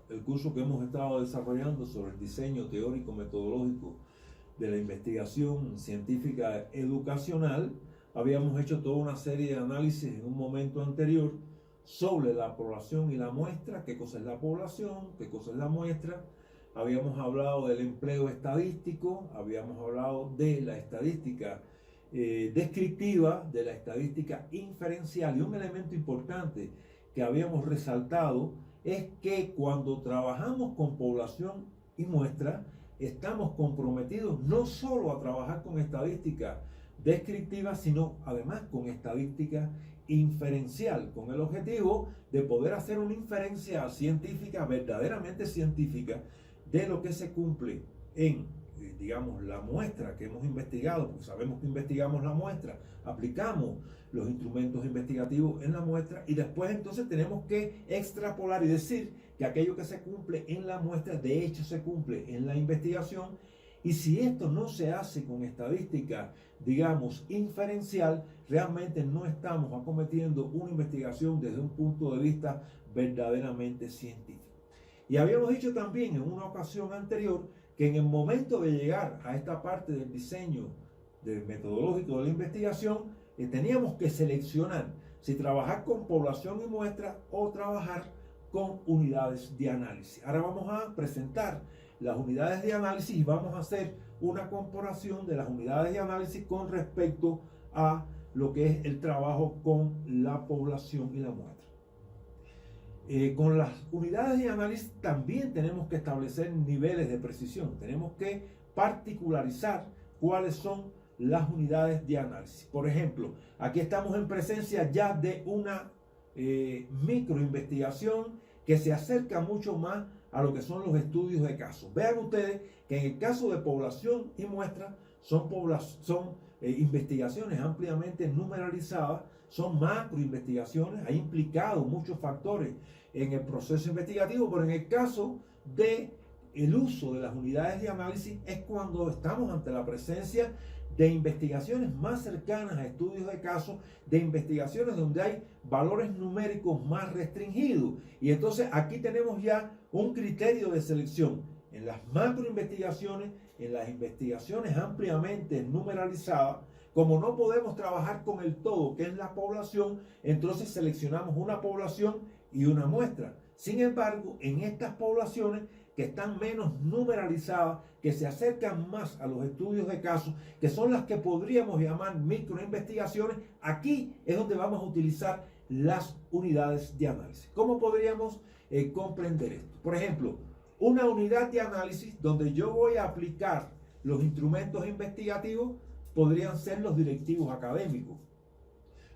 el curso que hemos estado desarrollando sobre el diseño teórico metodológico de la investigación científica educacional, habíamos hecho toda una serie de análisis en un momento anterior sobre la población y la muestra, qué cosa es la población, qué cosa es la muestra. Habíamos hablado del empleo estadístico, habíamos hablado de la estadística descriptiva, de la estadística inferencial, y un elemento importante que habíamos resaltado es que cuando trabajamos con población y muestra, estamos comprometidos no solo a trabajar con estadística descriptiva, sino además con estadística inferencial, con el objetivo de poder hacer una inferencia científica, verdaderamente científica, de lo que se cumple en, digamos, la muestra que hemos investigado, porque sabemos que investigamos la muestra, aplicamos los instrumentos investigativos en la muestra y después entonces tenemos que extrapolar y decir que aquello que se cumple en la muestra de hecho se cumple en la investigación. Y si esto no se hace con estadística, digamos, inferencial, realmente no estamos acometiendo una investigación desde un punto de vista verdaderamente científico. Y habíamos dicho también en una ocasión anterior que en el momento de llegar a esta parte del diseño metodológico de la investigación, teníamos que seleccionar si trabajar con población y muestra o trabajar con unidades de análisis. Ahora vamos a presentar las unidades de análisis y vamos a hacer una comparación de las unidades de análisis con respecto a lo que es el trabajo con la población y la muestra. Con las unidades de análisis también tenemos que establecer niveles de precisión. Tenemos que particularizar cuáles son las unidades de análisis. Por ejemplo, aquí estamos en presencia ya de una microinvestigación que se acerca mucho más a lo que son los estudios de casos. Vean ustedes que en el caso de población y muestra son investigaciones ampliamente numeralizadas, son macroinvestigaciones, ha implicado muchos factores en el proceso investigativo, pero en el caso de el uso de las unidades de análisis es cuando estamos ante la presencia de investigaciones más cercanas a estudios de casos, de investigaciones donde hay valores numéricos más restringidos. Y entonces aquí tenemos ya un criterio de selección. En las macroinvestigaciones, en las investigaciones ampliamente numeralizadas, como no podemos trabajar con el todo, que es la población, entonces seleccionamos una población y una muestra. Sin embargo, en estas poblaciones que están menos numeralizadas, que se acercan más a los estudios de casos, que son las que podríamos llamar microinvestigaciones, aquí es donde vamos a utilizar las unidades de análisis. ¿Cómo podríamos comprender esto? Por ejemplo, una unidad de análisis donde yo voy a aplicar los instrumentos investigativos podrían ser los directivos académicos.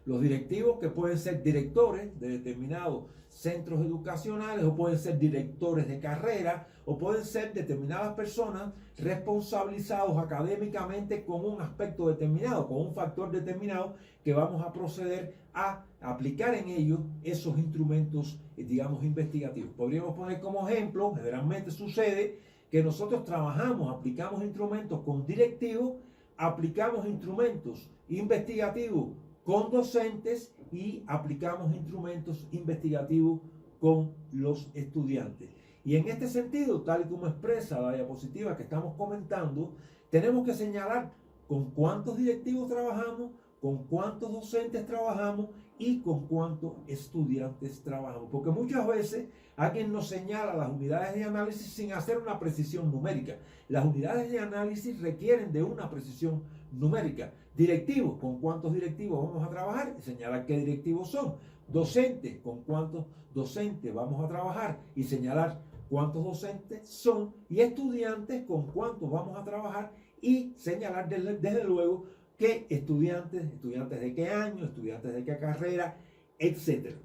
Los directivos que pueden ser directores de determinados centros educacionales o pueden ser directores de carrera o pueden ser determinadas personas responsabilizados académicamente con un aspecto determinado, con un factor determinado que vamos a proceder a aplicar en ellos esos instrumentos, digamos, investigativos. Podríamos poner como ejemplo, generalmente sucede que nosotros trabajamos, aplicamos instrumentos con directivos, aplicamos instrumentos investigativos con docentes y aplicamos instrumentos investigativos con los estudiantes. Y en este sentido, tal y como expresa la diapositiva que estamos comentando, tenemos que señalar con cuántos directivos trabajamos, con cuántos docentes trabajamos y con cuántos estudiantes trabajamos. Porque muchas veces alguien nos señala las unidades de análisis sin hacer una precisión numérica. Las unidades de análisis requieren de una precisión numérica. Directivos, ¿con cuántos directivos vamos a trabajar? Y señalar qué directivos son. Docentes, ¿con cuántos docentes vamos a trabajar? Y señalar cuántos docentes son. Y estudiantes, ¿con cuántos vamos a trabajar? Y señalar desde luego qué estudiantes de qué año, estudiantes de qué carrera, etc.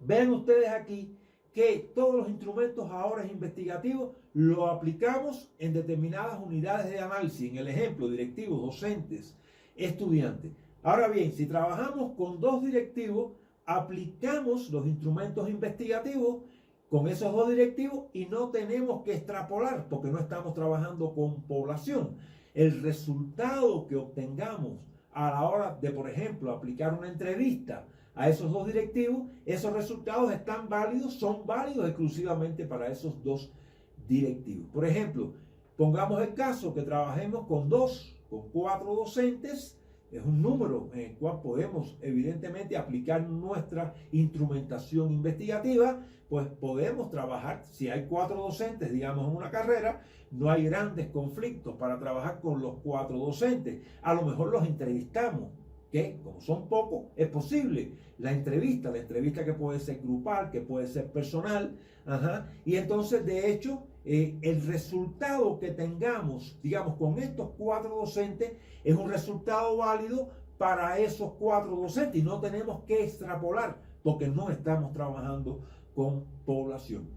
Vean ustedes aquí que todos los instrumentos ahora investigativos lo aplicamos en determinadas unidades de análisis. En el ejemplo, directivos, docentes, estudiantes. Ahora bien, si trabajamos con dos directivos, aplicamos los instrumentos investigativos con esos dos directivos y no tenemos que extrapolar porque no estamos trabajando con población. El resultado que obtengamos a la hora de, por ejemplo, aplicar una entrevista a esos dos directivos, esos resultados son válidos exclusivamente para esos dos directivos. Por ejemplo, pongamos el caso que trabajemos con 4 docentes. Es un número en el cual podemos evidentemente aplicar nuestra instrumentación investigativa, pues podemos trabajar, si hay 4 docentes, digamos, en una carrera, no hay grandes conflictos para trabajar con los 4 docentes. A lo mejor los entrevistamos, que como son pocos, es posible la entrevista que puede ser grupal, que puede ser personal, y entonces de hecho el resultado que tengamos, digamos, con estos 4 docentes es un resultado válido para esos 4 docentes y no tenemos que extrapolar porque no estamos trabajando con población.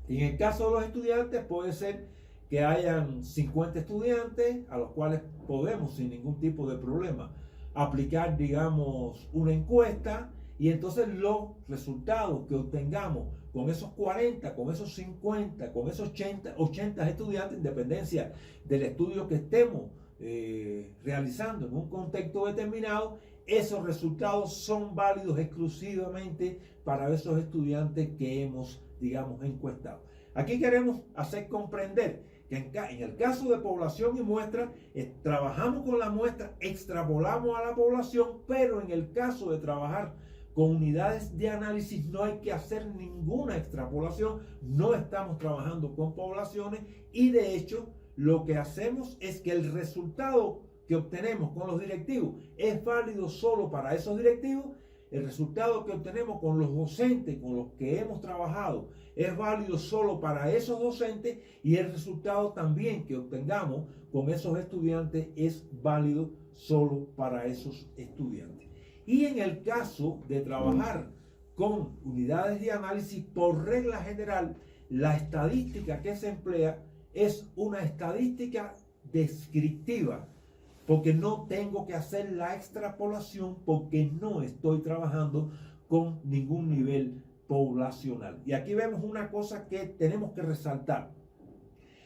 Y en el caso de los estudiantes puede ser que hayan 50 estudiantes a los cuales podemos sin ningún tipo de problema aplicar, digamos, una encuesta, y entonces los resultados que obtengamos con esos 40, con esos 50, con esos 80 estudiantes, en dependencia del estudio que estemos realizando en un contexto determinado, esos resultados son válidos exclusivamente para esos estudiantes que hemos, digamos, encuestado. Aquí queremos hacer comprender que en el caso de población y muestra, trabajamos con la muestra, extrapolamos a la población, pero en el caso de trabajar con unidades de análisis no hay que hacer ninguna extrapolación, no estamos trabajando con poblaciones y de hecho lo que hacemos es que el resultado que obtenemos con los directivos es válido solo para esos directivos. El resultado que obtenemos con los docentes con los que hemos trabajado es válido solo para esos docentes y el resultado también que obtengamos con esos estudiantes es válido solo para esos estudiantes. Y en el caso de trabajar con unidades de análisis, por regla general, la estadística que se emplea es una estadística descriptiva, porque no tengo que hacer la extrapolación porque no estoy trabajando con ningún nivel poblacional. Y aquí vemos una cosa que tenemos que resaltar.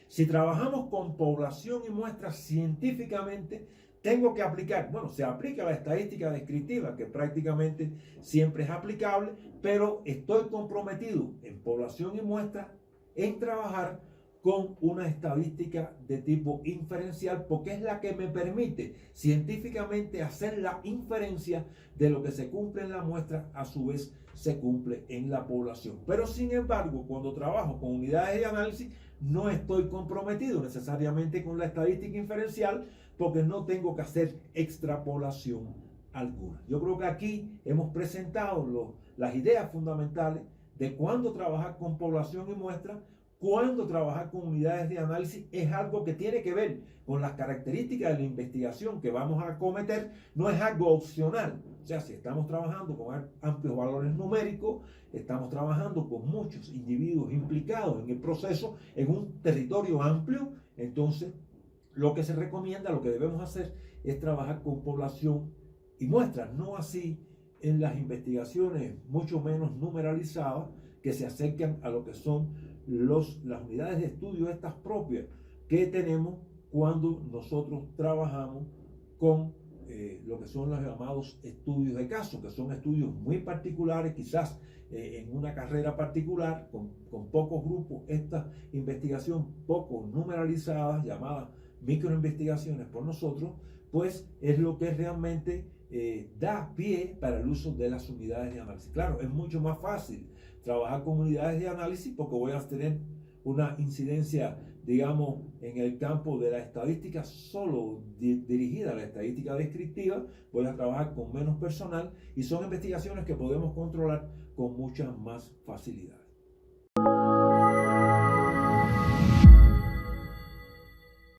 Si trabajamos con población y muestras científicamente, tengo que aplicar, bueno, se aplica la estadística descriptiva, que prácticamente siempre es aplicable, pero estoy comprometido en población y muestra en trabajar con una estadística de tipo inferencial, porque es la que me permite científicamente hacer la inferencia de lo que se cumple en la muestra, a su vez se cumple en la población. Pero sin embargo, cuando trabajo con unidades de análisis, no estoy comprometido necesariamente con la estadística inferencial, porque no tengo que hacer extrapolación alguna. Yo creo que aquí hemos presentado las ideas fundamentales de cuándo trabajar con población y muestra. Cuando trabajar con unidades de análisis es algo que tiene que ver con las características de la investigación que vamos a acometer, no es algo opcional. O sea, si estamos trabajando con amplios valores numéricos, estamos trabajando con muchos individuos implicados en el proceso, en un territorio amplio, entonces lo que se recomienda, lo que debemos hacer es trabajar con población y muestras, no así en las investigaciones mucho menos numeralizadas que se acercan a lo que son las unidades de estudio estas propias que tenemos cuando nosotros trabajamos con lo que son los llamados estudios de caso, que son estudios muy particulares, quizás en una carrera particular, con pocos grupos, esta investigación poco numeralizada, llamada microinvestigaciones por nosotros, pues es lo que realmente da pie para el uso de las unidades de análisis. Claro, es mucho más fácil trabajar con unidades de análisis porque voy a tener una incidencia, digamos, en el campo de la estadística solo dirigida a la estadística descriptiva. Voy a trabajar con menos personal y son investigaciones que podemos controlar con mucha más facilidad.